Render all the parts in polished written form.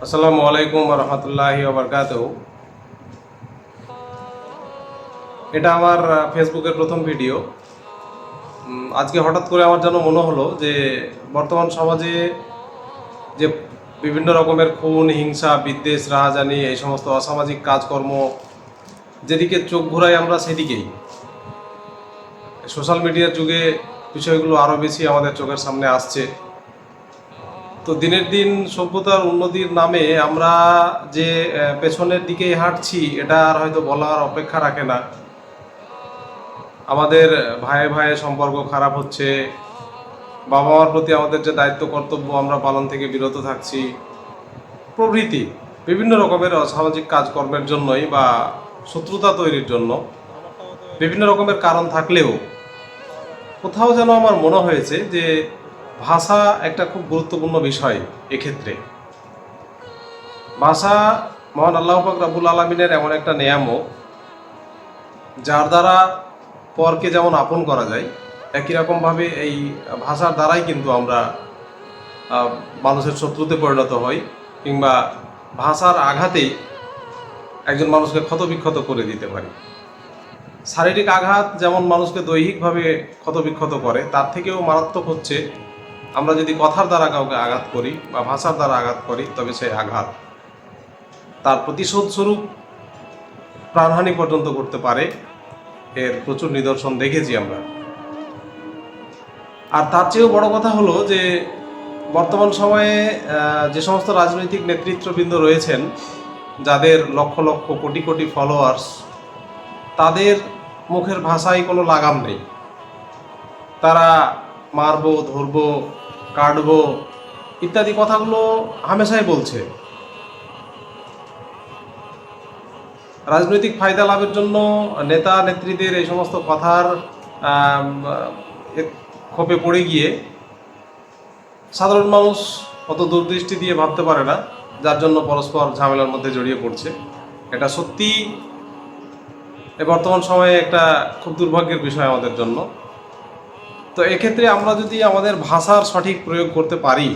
আসসালামু আলাইকুম রহমতুল্লাহি ওবরকাতুহু। এটা আমার ফেসবুকের প্রথম ভিডিও। আজকে হঠাৎ করে আমার যেন মনে হলো যে বর্তমান সমাজে যে বিভিন্ন রকমের খুন, হিংসা, বিদ্বেষ, রাহাজানি, এই সমস্ত অসামাজিক কাজকর্ম যেদিকে চোখ ঘুরাই আমরা সেদিকেই। সোশ্যাল মিডিয়ার যুগে বিষয়গুলো আরও বেশি আমাদের চোখের সামনে আসছে। তো দিনের দিন সভ্যতার উন্নতির নামে আমরা যে পেছনের দিকেই হাঁটছি, এটা আর হয়তো বলার অপেক্ষা রাখে না। আমাদের ভাইয়ে ভাইয়ে সম্পর্ক খারাপ হচ্ছে, বাবা মার প্রতি আমাদের যে দায়িত্ব কর্তব্য আমরা পালন থেকে বিরত থাকছি, প্রভৃতি বিভিন্ন রকমের অসামাজিক কাজকর্মের জন্যই বা শত্রুতা তৈরির জন্য বিভিন্ন রকমের কারণ থাকলেও কোথাও যেন আমার মনে হয়েছে যে ভাষা একটা খুব গুরুত্বপূর্ণ বিষয়। এক্ষেত্রে ভাষা মহান আল্লাহ পাক রব্বুল আলমিনের এমন একটা নেয়ামত, যার দ্বারা পরকে যেমন আপন করা যায়, একই রকমভাবে এই ভাষার দ্বারাই কিন্তু আমরা মানুষের শত্রুতে পরিণত হই, কিংবা ভাষার আঘাতেই একজন মানুষকে ক্ষতবিক্ষত করে দিতে পারি। শারীরিক আঘাত যেমন মানুষকে দৈহিকভাবে ক্ষতবিক্ষত করে, তার থেকেও মারাত্মক হচ্ছে আমরা যদি কথার দ্বারা কাউকে আঘাত করি বা ভাষার দ্বারা আঘাত করি, তবে সেই আঘাত তার প্রতিশোধ স্বরূপ প্রাণহানি পর্যন্ত করতে পারে। এর প্রচুর নিদর্শন দেখেছি আমরা। আর তার চেয়েও বড় কথা হলো যে বর্তমান সময়ে যে সমস্ত রাজনৈতিক নেতৃত্ববৃন্দ রয়েছেন, যাদের লক্ষ লক্ষ কোটি কোটি ফলোয়ার্স, তাদের মুখের ভাষায় কোনো লাগাম নেই। তারা মারবো, ধরবো, কাটবো ইত্যাদি কথাগুলো হামেশাই বলছে। রাজনৈতিক ফায়দা লাভের জন্য নেতা নেত্রীদের এই সমস্ত কথার ক্ষোভে পড়ে গিয়ে সাধারণ মানুষ অত দূরদৃষ্টি দিয়ে ভাবতে পারে না, যার জন্য পরস্পর ঝামেলার মধ্যে জড়িয়ে পড়ছে। এটা সত্যি বর্তমান সময়ে একটা খুব দুর্ভাগ্যের বিষয় আমাদের জন্য। তো এক্ষেত্রে আমরা যদি আমাদের ভাষার সঠিক প্রয়োগ করতে পারি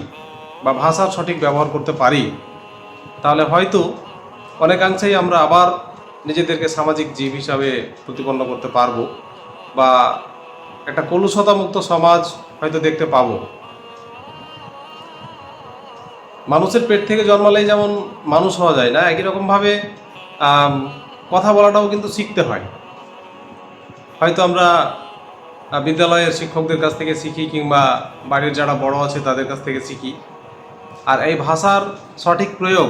বা ভাষার সঠিক ব্যবহার করতে পারি, তাহলে হয়তো অনেকাংশেই আমরা আবার নিজেদেরকে সামাজিক জীব হিসাবে প্রতিপন্ন করতে পারবো, বা একটা কলুষতামুক্ত সমাজ হয়তো দেখতে পাবো। মানুষের পেট থেকে জন্মালেই যেমন মানুষ হওয়া যায় না, একই রকমভাবে কথা বলাটাও কিন্তু শিখতে হয়। হয়তো আমরা বিদ্যালয়ের শিক্ষকদের কাছ থেকে শিখি, কিংবা বাড়ির যারা বড় আছে তাদের কাছ থেকে শিখি। আর এই ভাষার সঠিক প্রয়োগ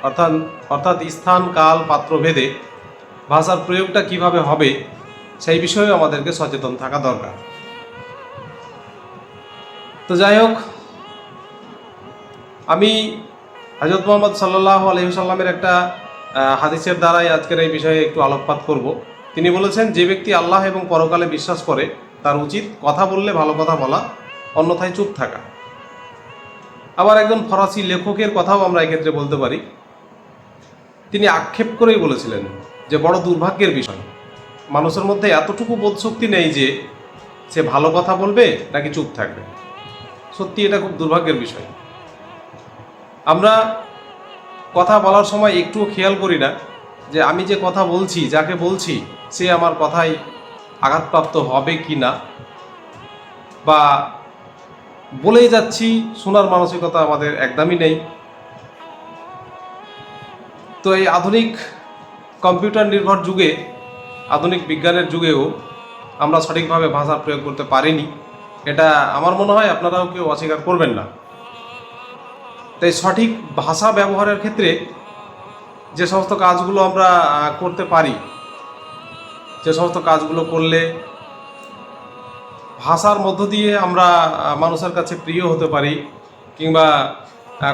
অর্থাৎ অর্থাৎ স্থান, কাল, পাত্র ভেদে ভাষার প্রয়োগটা কিভাবে হবে, সেই বিষয়ে আমাদেরকে সচেতন থাকা দরকার। তো যাই হোক, আমি হযরত মুহাম্মদ সাল্লাল্লাহু আলাইহি ওয়াসাল্লামের একটা হাদিসের দ্বারাই আজকের এই বিষয়ে একটু আলোকপাত করব। তিনি বলেছেন, যে ব্যক্তি আল্লাহ এবং পরকালে বিশ্বাস করে তার উচিত কথা বললে ভালো কথা বলা, অন্যথায় চুপ থাকা। আবার একজন ফরাসি লেখকের কথাও আমরা এক্ষেত্রে বলতে পারি। তিনি আক্ষেপ করেই বলেছিলেন যে বড় দুর্ভাগ্যের বিষয়, মানুষের মধ্যে এতটুকু বোধশক্তি নেই যে সে ভালো কথা বলবে নাকি চুপ থাকবে। সত্যি এটা খুব দুর্ভাগ্যের বিষয়। আমরা কথা বলার সময় একটুও খেয়াল করি না যে আমি যে কথা বলছি, যাকে বলছি, সে আমার কথায় আঘাতপ্রাপ্ত হবে কি না, বা বলেই যাচ্ছি, শোনার মানসিকতা আমাদের একদমই নেই। তো এই আধুনিক কম্পিউটার নির্ভর যুগে, আধুনিক বিজ্ঞানের যুগেও আমরা সঠিকভাবে ভাষার প্রয়োগ করতে পারিনি। এটা আমার মনে হয় আপনারাও কেউ অস্বীকার করবেন না। তাই সঠিক ভাষা ব্যবহারের ক্ষেত্রে যে সমস্ত কাজগুলো আমরা করতে পারি, যে সমস্ত কাজগুলো করলে ভাষার মধ্য দিয়ে আমরা মানুষের কাছে প্রিয় হতে পারি, কিংবা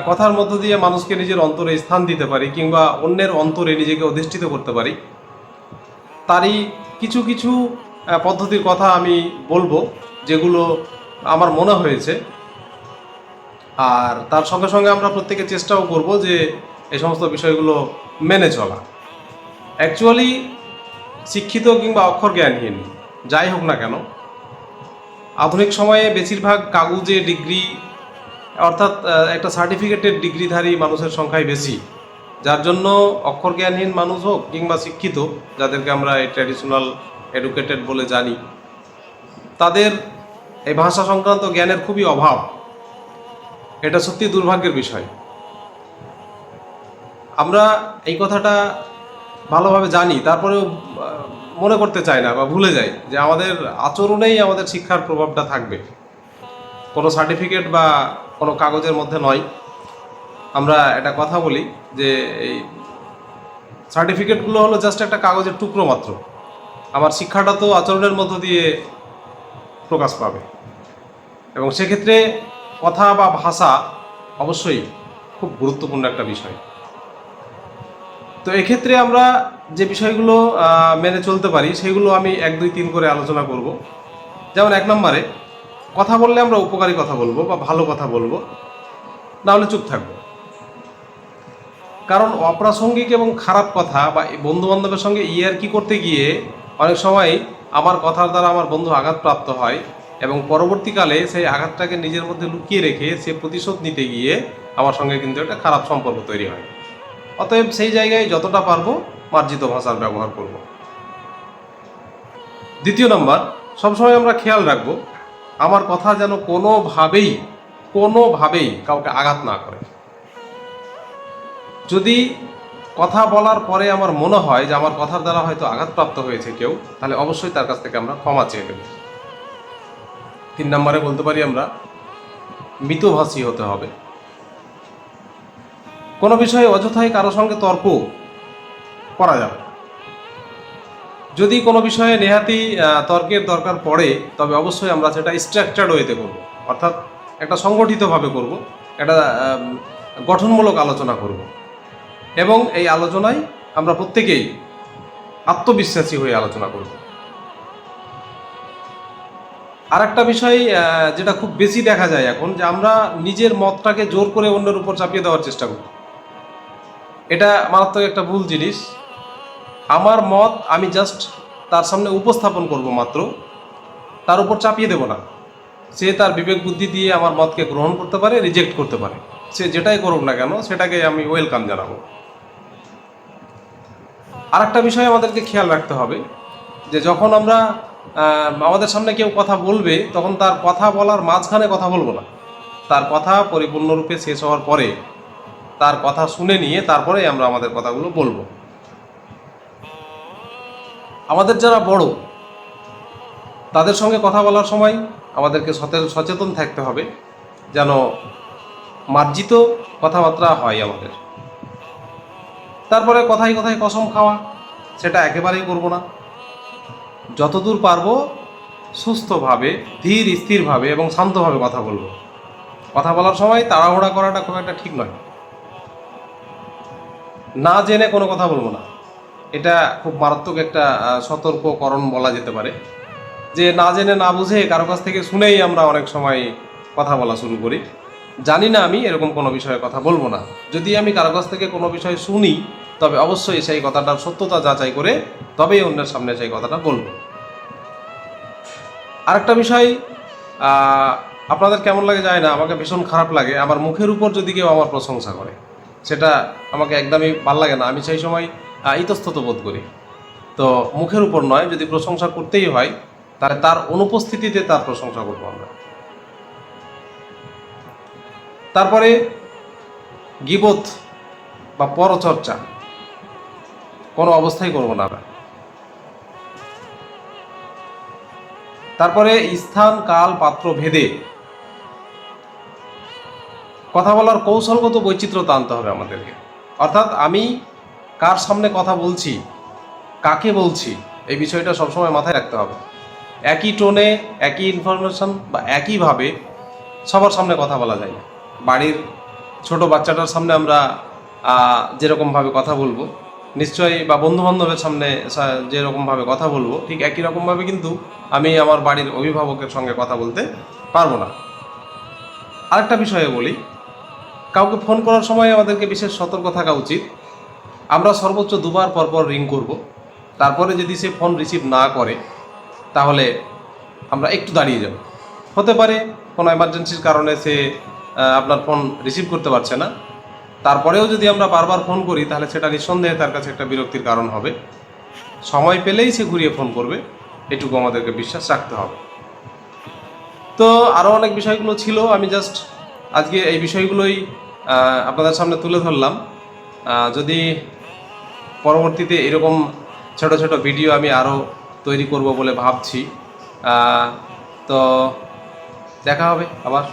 কথার মধ্য দিয়ে মানুষকে নিজের অন্তরে স্থান দিতে পারি, কিংবা অন্যের অন্তরে নিজেকে অধিষ্ঠিত করতে পারি, তারই কিছু কিছু পদ্ধতির কথা আমি বলবো, যেগুলো আমার মনে হয়েছে। আর তার সঙ্গে সঙ্গে আমরা প্রত্যেকে চেষ্টাও করব যে এই সমস্ত বিষয়গুলো মেনে চলা। অ্যাকচুয়ালি শিক্ষিত কিংবা অক্ষর জ্ঞানহীন যাই হোক না কেন, আধুনিক সময়ে বেশিরভাগ কাগজে ডিগ্রি অর্থাৎ একটা সার্টিফিকেটেড ডিগ্রিধারী মানুষের সংখ্যাই বেশি, যার জন্য অক্ষর জ্ঞানহীন মানুষ হোক কিংবা শিক্ষিত, যাদেরকে আমরা এই ট্র্যাডিশনাল এডুকেটেড বলে জানি, তাদের এই ভাষা সংক্রান্ত জ্ঞানের খুবই অভাব। এটা সত্যি দুর্ভাগ্যের বিষয়। আমরা এই কথাটা ভালোভাবে জানি, তারপরেও মনে করতে চাই না বা ভুলে যাই যে আমাদের আচরণেই আমাদের শিক্ষার প্রভাবটা থাকবে, কোনো সার্টিফিকেট বা কোনো কাগজের মধ্যে নয়। আমরা একটা কথা বলি যে এই সার্টিফিকেটগুলো হলো জাস্ট একটা কাগজের টুকরো মাত্র, আমার শিক্ষাটা তো আচরণের মধ্য দিয়ে প্রকাশ পাবে। এবং সেক্ষেত্রে কথা বা ভাষা অবশ্যই খুব গুরুত্বপূর্ণ একটা বিষয়। তো এক্ষেত্রে আমরা যে বিষয়গুলো মেনে চলতে পারি সেগুলো আমি 1, 2, 3 করে আলোচনা করব। যেমন 1 নম্বরে, কথা বললে আমরা উপকারী কথা বলবো বা ভালো কথা বলবো, না হলে চুপ থাকবো। কারণ অপ্রাসঙ্গিক এবং খারাপ কথা বা বন্ধু বান্ধবের সঙ্গে ইয়ার্কি করতে গিয়ে অনেক সময় আমার কথার দ্বারা আমার বন্ধু আঘাতপ্রাপ্ত হয় এবং পরবর্তীকালে সেই আঘাতটাকে নিজের মধ্যে লুকিয়ে রেখে সে প্রতিশোধ নিতে গিয়ে আমার সঙ্গে কিন্তু একটা খারাপ সম্পর্ক তৈরি হয়। অতএব সেই জায়গায় যতটা পারবো মার্জিত ভাষার ব্যবহার করব। 2 নম্বর, সবসময় আমরা খেয়াল রাখবো আমার কথা যেন কোনোভাবেই কাউকে আঘাত না করে। যদি কথা বলার পরে আমার মনে হয় যে আমার কথার দ্বারা হয়তো আঘাতপ্রাপ্ত হয়েছে কেউ, তাহলে অবশ্যই তার কাছ থেকে আমরা ক্ষমা চেয়ে নেব। 3 নম্বরে বলতে পারি আমরা মিতভাষী হতে হবে। কোনো বিষয়ে অযথাই কারো সঙ্গে তর্ক করা যাবে না। যদি কোনো বিষয়ে নেহাতি তর্কের দরকার পড়ে, তবে অবশ্যই আমরা সেটা স্ট্রাকচার্ড ওয়েতে করব, অর্থাৎ একটা সংগঠিতভাবে করব, একটা গঠনমূলক আলোচনা করব। এবং এই আলোচনায় আমরা প্রত্যেকেই আত্মবিশ্বাসী হয়ে আলোচনা করব। আর একটা বিষয় যেটা খুব বেশি দেখা যায় এখন, যে আমরা নিজের মতটাকে জোর করে অন্যের উপর চাপিয়ে দেওয়ার চেষ্টা করি। এটা মারাত্মক একটা ভুল জিনিস। আমার মত আমি জাস্ট তার সামনে উপস্থাপন করব মাত্র, তার উপর চাপিয়ে দেব না। সে তার বিবেক বুদ্ধি দিয়ে আমার মতকে গ্রহণ করতে পারে, রিজেক্ট করতে পারে। সে যেটাই করুক না কেন সেটাকে আমি ওয়েলকাম জানাবো। আর একটা বিষয় আমাদেরকে খেয়াল রাখতে হবে যে যখন আমরা আমাদের সামনে কেউ কথা বলবে, তখন তার কথা বলার মাঝখানে কথা বলবো না। তার কথা পরিপূর্ণরূপে শেষ হওয়ার পরে তার কথা শুনে নিয়ে তারপরে আমরা আমাদের কথাগুলো বলবো। আমাদের যারা বড়, তাদের সঙ্গে কথা বলার সময় আমাদেরকে সচেতন থাকতে হবে যেন মার্জিত কথাবার্তা হয় আমাদের। তারপরে কথায় কথায় কসম খাওয়া, সেটা একেবারেই করব না। যতদূর পারবো সুস্থভাবে, ধীর স্থিরভাবে এবং শান্তভাবে কথা বলবো। কথা বলার সময় তাড়াহুড়া করাটা খুব একটা ঠিক নয়। না জেনে কোনো কথা বলবো না, এটা খুব মারাত্মক একটা সতর্ককরণ বলা যেতে পারে। যে না জেনে না বুঝে কারো কাছ থেকে শুনেই আমরা অনেক সময় কথা বলা শুরু করি। জানি না আমি এরকম কোনো বিষয়ে কথা বলবো না। যদি আমি কারো কাছ থেকে কোনো বিষয় শুনি, তবে অবশ্যই সেই কথাটার সত্যতা যাচাই করে তবেই অন্যের সামনে সেই কথাটা বলবো। আরেকটা বিষয়, আপনাদের কেমন লাগে যায় না, আমাকে ভীষণ খারাপ লাগে আমার মুখের উপর যদি কেউ আমার প্রশংসা করে। সেটা আমাকে একদমই ভাল লাগে না। আমি সেই সময় ইতস্তত বোধ করি। তো মুখের উপর নয়, যদি প্রশংসা করতেই হয় তাহলে তার অনুপস্থিতিতে তার প্রশংসা করবো আমরা। তারপরে গীবত বা পরচর্চা কোনো অবস্থায় করবো না। তারপরে স্থান, কাল, পাত্র ভেদে কথা বলার কৌশলগত বৈচিত্র্যতা আনতে হবে আমাদেরকে। অর্থাৎ আমি কার সামনে কথা বলছি, কাকে বলছি, এই বিষয়টা সবসময় মাথায় রাখতে হবে। একই টোনে, একই ইনফরমেশন বা একইভাবে সবার সামনে কথা বলা যায় না। বাড়ির ছোট বাচ্চাটার সামনে আমরা যেরকমভাবে কথা বলবো, নিশ্চয়ই, বা বন্ধুবান্ধবের সামনে যেরকমভাবে কথা বলবো, ঠিক একই রকমভাবে কিন্তু আমি আমার বাড়ির অভিভাবকের সঙ্গে কথা বলতে পারবো না। আরেকটা বিষয়ে বলি, কাউকে ফোন করার সময় আমাদেরকে বিশেষ সতর্ক থাকা উচিত। আমরা সর্বোচ্চ 2 বার পরপর রিং করব। তারপরে যদি সে ফোন রিসিভ না করে, তাহলে আমরা একটু দাঁড়িয়ে যাব। হতে পারে কোনো এমার্জেন্সির কারণে সে আপনার ফোন রিসিভ করতে পারছে না, তারপরেও যদি আমরা বারবার ফোন করি তাহলে সেটা নিঃসন্দেহে তার কাছে একটা বিরক্তির কারণ হবে। সময় পেলেই সে ঘুরিয়ে ফোন করবে, এটুকু আমাদেরকে বিশ্বাস রাখতে হবে। তো আরও অনেক বিষয়গুলো ছিল, আমি জাস্ট আজকে এই বিষয়গুলোই আপনাদের সামনে তুলে ধরলাম। যদি পরবর্তীতে এরকম ছোট ছোট ভিডিও আমি আরও তৈরি করব বলে ভাবছি। তো দেখা হবে আবার।